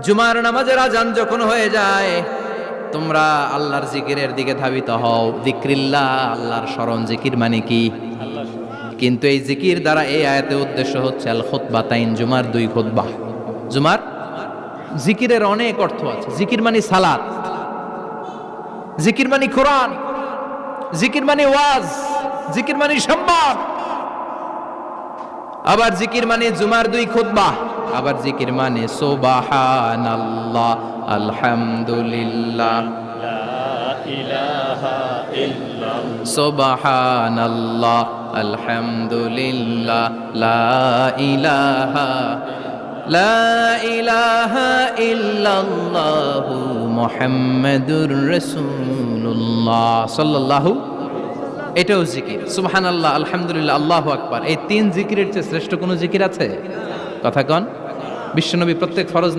জুমার নামাজের আজান যখন হয়ে যায় তোমরা আল্লাহর জিকিরের দিকে ধাবিত হও। যিকরিল্লাহ, আল্লাহর স্মরণ। জিকির মানে কি? কিন্তু এই জিকির দ্বারা এই আয়াতে উদ্দেশ্য হচ্ছে আল খুতবাতাইন, জুমার দুই খুতবা। জুমার জিকিরের অনেক অর্থ আছে। জিকির মানে সালাত, জিকির মানে কোরআন, জিকির মানে ওয়াজ, জিকির মানে সম্মান। আবার জিকির মানে জুমার দুই খুতবা। আবার জিকির মানে সুবহানাল্লাহ, আলহামদুলিল্লাহ, সুবহানাল্লাহ, আলহামদুলিল্লাহ, লা ইলাহা ইল্লাল্লাহু মুহাম্মাদুর রাসূলুল্লাহ সাল্লাল্লাহু। এটাও জিকির। সুবহানাল্লাহ, আলহামদুলিল্লাহ, আল্লাহু আকবার। এই তিন জিকিরের চেয়ে শ্রেষ্ঠ কোনো জিকির আছে? কথা কন। বিশ্বনবী প্রত্যেক ফরজ